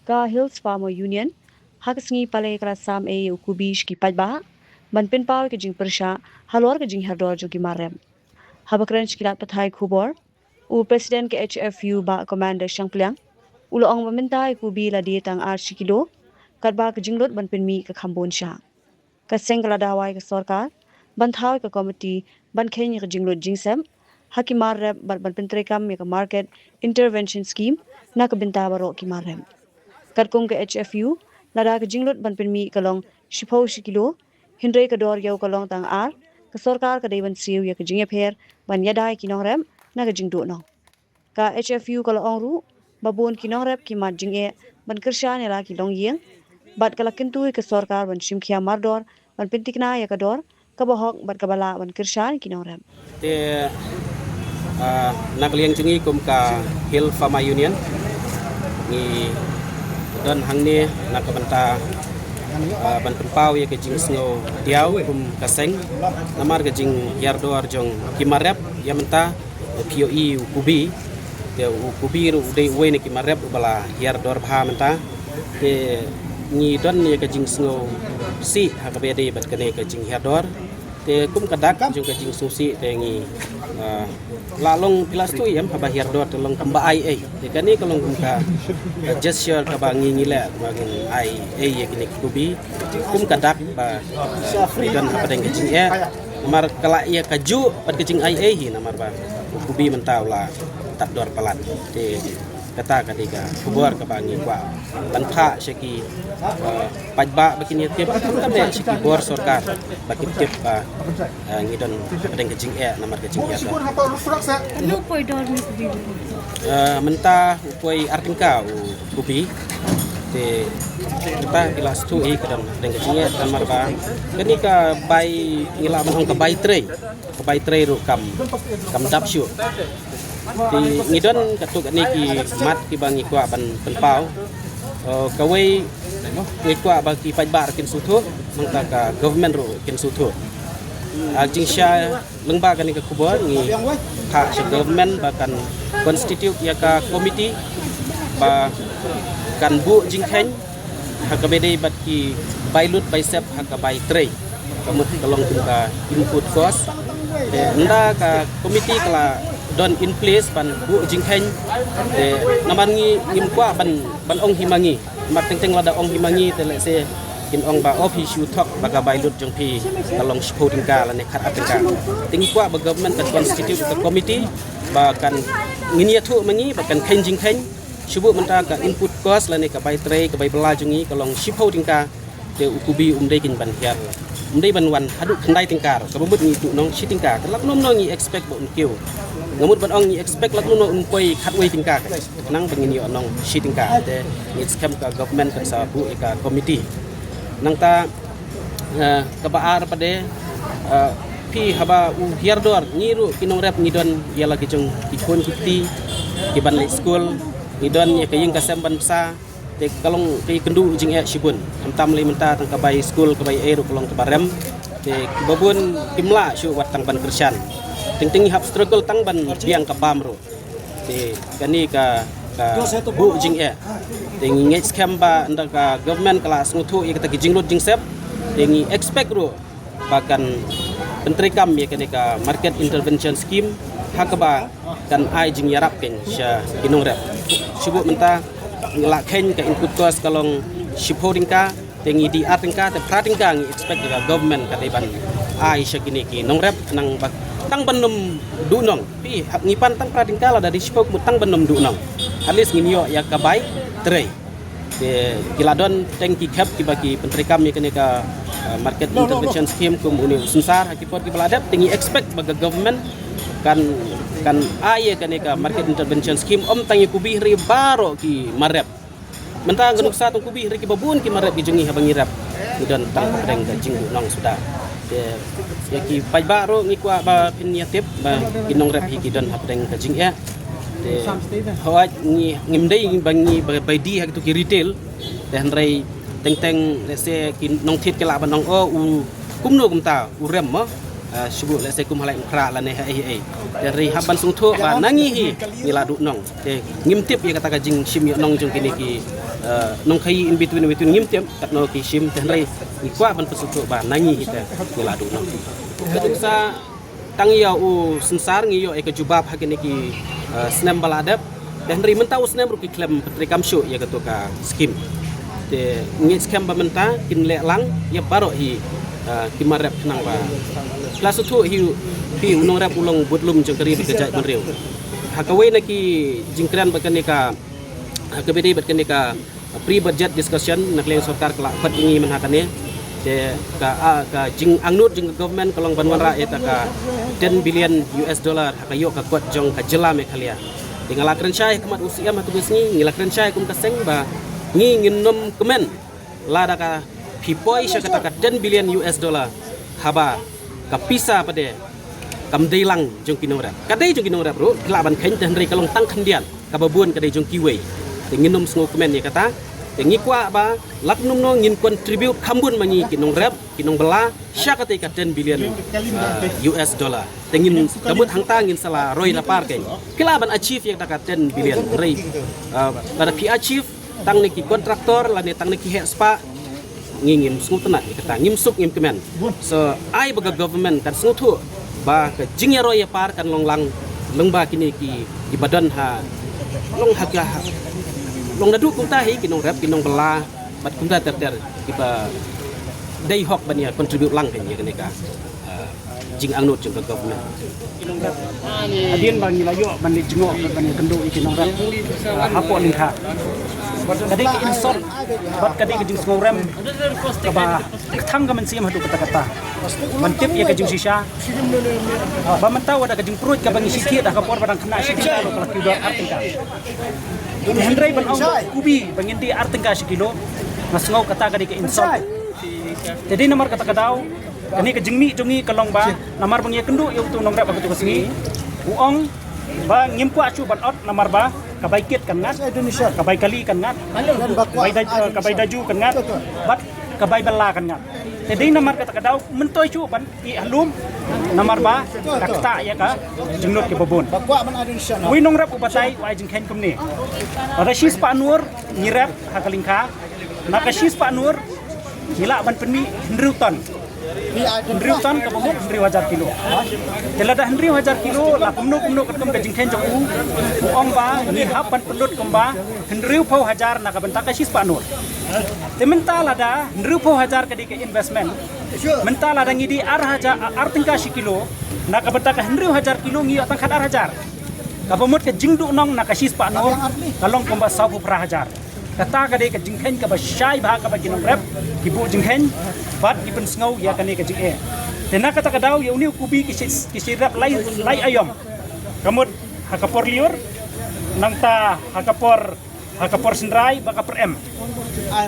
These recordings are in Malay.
Ka Hills Farmer Union hakasngi palai kala sam e ukubish ki pajba ban pin paw ke jing persha halor ke jing herdor jogi marem habakran kilat pathai khubor u president ke HFU ba commander shangplyang ulo ong baminta ikubi la di tang 8 kilo katba ke jinglot ban pin mi ka khambon sha ka sengla dawai ke sarkar ban thaw ke committee ban kheni ke jinglot jingsem hakimar rep ban pin trekam me ka market intervention scheme na ka binta baro ki marem Karkong ke HFU, lada ke jinglot ban penmi kalong shipau shikilo, hindre ke dor yau kalong tang ar, ke sorkar ke dewan siu ya ke jingye pher, ban yadai kinong rem, na ke jingdo no. Ka HFU kalong ru, babon kinong rep ki mat jingye, ban kersha nela kilong yeng, bat kala kintui ke sorkar ban shimkia mardor, ban pentikna ya ke dor, kabahok bat kabala ban kersha kinong rem. Te nakliang jingi kum ka Hill Farmer Union, ni dan hang ni nak banta ban pau ye ke jing snow diau kum kaseng namar ke jing yardor jong kimarep ya menta POE kubi te kubi ru de we ne kimarep bala yardor bha menta te ni don ye ke jing snow si ha ka be de bat kene ke jing yardor te kum kadak jong ke jing susi te ngi la long pilas tu yam ha bahir dor te long kamba ai te kani kalong kum ka gesture ka ba ngi le ba ngi ai ye kini kubi kum kadak ba freedom ha padeng jing mar kala ye kaju pat jing ai hi namar ba kubi mentau la tak dor palat te kata kadika kubur ka ba ngi kwa ban pha sheki pajba bakini tiap tabe sheki bor sarkar bakin tiap ba ngidon padeng jing namar jing Lu poi dor ni kubi. Menta upoi artingka kubi te kita kilas tu kadang dengan jingnya namar ba kani ka bai ngila manong ka bai tray ru kam dapshu ti ngidon katuk ni ki mat ki bangi kwa ban penpau ka wei kwa ba ki pajbar kin suthu mangta ka government ru kin suthu jingsha lengba kani ka kubur ngi ha government bahkan constitute ya ka committee ba kan bu jingkhen haka bede bat ki bailut baisep haka bai tray kamu kalong ka input cost de nda ka committee kala don in place ban bu jingkhen de naman ngi ngim kwa ban ong himangi mat teng lada ong himangi te le se kin ong ba office you talk baga bailut jong pi kalong supporting ka la ne khat atenka tingi kwa ba government kan constitute ka committee ba kan nginia thu mangi ba kan khen jingkhen Subuh mentah ka input cost la ne ka bai tray ka bai bela jungi kalong shipau tingka de ukubi umdai kin ban hiar umdai ban wan hadu khandai tingkar ka bumut ngi tu nong shitingka lak nom no ngi expect bo unkiu ngamut ban ong ngi expect lak nom no unkoi khatwei tingka nang bangini onong shitingka de ngi scam ka government ka sa bu ka committee nang ta ka baar pade pi haba u hiar dor ngiru kinong rep ngidon ya lagi jong ikon kiti ki ban school idon ya kayeng kasem ban sa te kalong pe kendu jing shibun entam le menta tang kabai school kabai eru kalong tabarem te babun kimla shu watang ban kersan ting hap struggle tang ban biang ka pamro te kani ka bu jing te ngi scam ba nda ka government kelas ngutu ya kita jing lot jing sep te ngi expect ro bahkan menteri kam ya kani ka market intervention scheme hakaba kan ai jing yarap ken sha kinong rep Subuh mentah ngelak khen ke input cost kalong shipholding ka tengi di atingka te pratingka ngi expect ka government ka deban ai shakini ki nong rep nang bak tang benum du nong pi ngipan tang pratingka la dari shipok mutang benum du nong alis nginyo ya ka bai tray te kiladon tengki cap ki bagi pentrikam ya kene ka market intervention scheme kum uni sunsar hakipot ki baladap tengi expect baga government kan aye kaneka market intervention scheme om tangi kubi ri baro ki marep mentang genuk satu kubi ri ki babun ki marep ki jengi habangi rap dan tang pedeng ka jing nong sudah ya ki pai baro ngi kwa ba piniatip ba kinong rep ki don pedeng ka jing ya de hoat ngi ngimdei bangi bai di hak tu ki retail de handrai teng se ki nong thit ke la ban nong o u kumno kumta u rem mo syubuk le sekum halai mkra la ne ai dari haban sung thu ba nangi hi ngila du nong te ngimtip ya kata jing sim yo nong jong kini ki nong khai in between ngimtip kat no ki sim te rai ni kwa ban pasung thu ba nangi hi te ngila du nong kadung sa tang ya u sensar ngi yo e ka jubab hakini ki snem baladap dan ri mentau snem ru ki klem petri kamshu ya ka to ka skim te ngi skem ba menta kin le lang ya baro hi kimarap nang ba kelas tu hi unong rap ulong budlum jengkeri berkejat menriu hakawai naki jingkran bakanika hakabedi bakanika pre budget discussion nakleng sarkar kelak pat ingi menhakane te ka jing angnut jing government kolong banwan rakyat ka 10 billion US dollar hakayo ka kuat jong ka jela me khalia tinggal akrensyai kemat usia matu besni ngilakrensyai kum kaseng ba ngi nginom kemen lada ka pipoi sya kata ka 10 billion US dollar haba kapisa pada kamdailang jong kinora kadai jong kinora bro kelaban khen dan ri kalong tang khandian kababun kadai jong kiwei tinginum sngo kemen ya kata tingi kwa ba laknum no ngin contribute khambun mangi kinong rap kinong bela sya kata ka 10 billion US dollar tingin kabut hangta ngin sala roi lapar kai kelaban achieve ya kata ka 10 billion rei lada pi achieve tang ni ki kontraktor lani tang ni ki spa ngingim sungutna kata ngimsuk ngim kemen so ai baga government kan sungutu ba ke jingya roya par kan longlang lengba kini ki badan ha long haga long dadu kunta hi kinong rap kinong bela bat kunta ter kiba dai hok bania contribute lang kan ya kenika jing angnut jeng government adien bang nilayo mani jengok bani kendo ikinong rap hapo lingha kadai ke insol bat kadai ke jing ngorem ba thang ka man siam hadu kata mantip ya ke jing sisa ba mantau ada ke jing perut ka bangi sikit dah kapor badang kena sikit lo kalau kido artingka ini hendrai ban au kubi bangindi artingka sikilo ngasngau kata kadai ke insol jadi nomor kata kadau ini ke jingmi jongi kalong ba namar bang ya kendo ya utu nongrap aku tu kesini uong ba ngimpu acu ban out namar ba kabai kit kan ngat Indonesia kabai kali kan ngat kabai daju kan ngat bat kabai bela kan ngat jadi namar kata kadau mentoi cu ban i halum namar ba kakta ya ka jengnut ke babon wi nongrap ubatai wa jing ken kumni ada sis pa nur ngirap hakalingka naka sis pa nur ngila ban penmi ndruton Hendriutan ke bawah Hendriu 1000 kilo. Kalau dah Hendriu 1000 kilo, lah kumno kem ke jingken jong uong ba ni hapan pelut kemba Hendriu pau hajar nak bentak sis Pak Nur. Temental ada Hendriu pau hajar ke investment. Mental ada ngidi artingka si kilo nak bentak Hendriu 1000 kilo ngi atang khadar hajar. Kabamut ke jingdu nong nak sis Pak Nur kalong kemba 1000 hajar. Kata kadai ke jingken ke basyai bah ke bagi nongrep ibu jingken bat ipen sngau ya kane ke jing tena kata kadau ya uni kubi kisirap lai ayom kamut hakapor liur nangta hakapor senrai bakapor em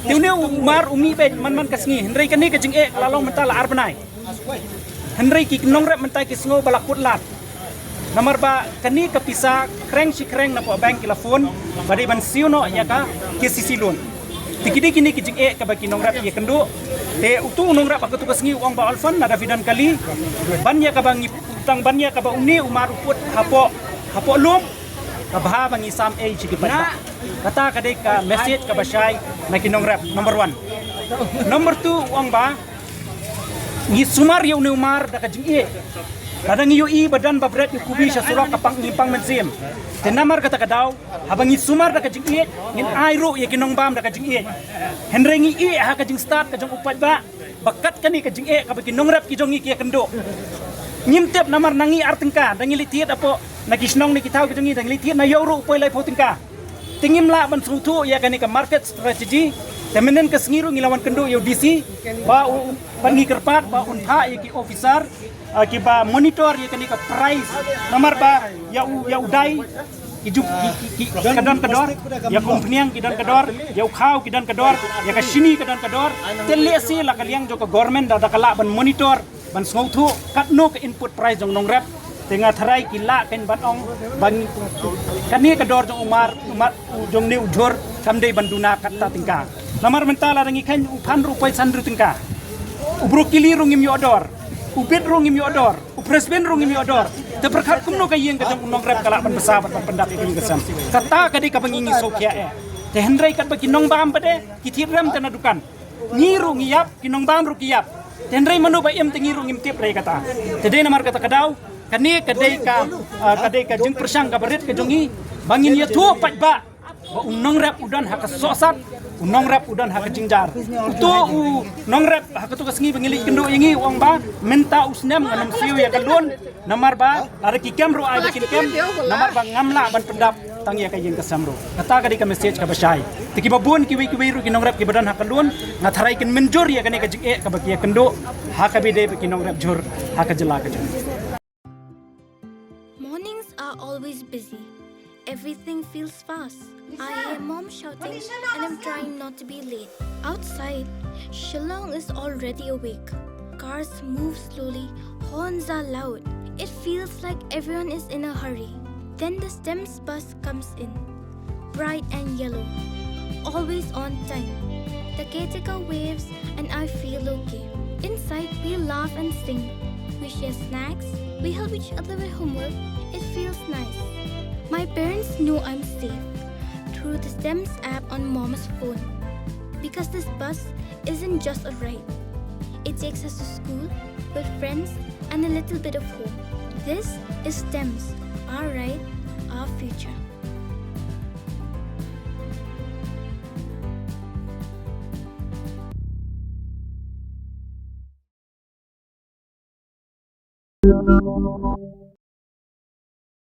tiune umar umi bet man kasngi hendrai kane ke jing lalong mentala arbenai hendrai ki nongrep mentai ki sngau balakut lat nomor ba kani kapisa kreng si kreng na po bank telefon badai ban siuno ya ka KCC loan tikidi kini kijing ka bagi nongrap ya kendo te utu nongrap aku tugas ngi uang ba alfan ada vidan kali bannya ka bangi utang bannya ka ba uni umar uput hapo lum ka bah bangi sam a chiki pada kata kadai ka message ka basai na kinongrap number 1 number 2 uang ba ngi sumar ya uni umar da kijing kadang i badan babret ni kubi sa surak kapang ngimpang mensim tenamar kata kadau habang i sumar da kajing i ngin airo ya kinong bam da kajing i henrengi i ha kajing start kajong upat ba bakat kani kajing i kabagi nongrap ki jongi ki kendo ngimtep namar nangi artingka dangi litiet apo nagisnong ni kitau kajong i dangi litiet na euro upoy lai potingka tingim la ban sutu ya kani ka market strategy temenen ke sengiru ngilawan kendo yo DC ba pangi kerpat ba unha ya ki officer kiba monitor ya kani ka price nomor ba ya udai ijuk kadon kador ya kompniang kidan kador ya khau kidan kador ya ka sini kidan kador telesi la kaliang jo ka government da kala ban monitor ban ngothu katno ka input price jong nongrap tengah tharai kila ken ban ong ban kani kador jong umar jong ni ujor samdei banduna katta tingka nomor mentala rangi kan upan rupai sandru tingka ubro kili rungim yodor ubit rong imi odor, presben rong imi odor. Te berkat kumno kayeng ka jong rep kalak ban besabat ban pendak iki kesam. Kata kadi ka pengingi sokia Te hendrai kat bagi nong bam pade kitir rem tena dukan. Ngiru ngiyap kinong bam ru kiyap. Te hendrai manu ba im tengiru ngim tip rei kata. Te de namar kata kadau kani kadai ka jeng persang ka berit ka jongi bangin ya tu pat ba nong rep udan hak sosat nong rep udan hak jingjar tu nong rep hak tu kasngi bangili kendo ingi uang ba minta usnem nganam siu ya kalun namar ba lari kikem ro ai bikin kem namar ba ngamla ban pendap tang ya kayen kasamro kata kadi ka message ka basai tiki babun kiwi ru kinong rep ki badan hak kalun ngatharai kin menjur ya kani ka jing ka bakia kendo hak bide kinong rep jur hak jela ka jeng. Mornings are always busy. Everything feels fast. I hear mom shouting and I'm trying not to be late. Outside, Shillong is already awake. Cars move slowly, horns are loud. It feels like everyone is in a hurry. Then the STEMS bus comes in, bright and yellow, always on time. The caretaker waves and I feel okay. Inside, we laugh and sing. We share snacks, we help each other with homework. It feels nice. My parents know I'm safe through the STEMS app on Mom's phone. Because this bus isn't just a ride. It takes us to school with friends and a little bit of hope. This is STEMS, our ride, our future.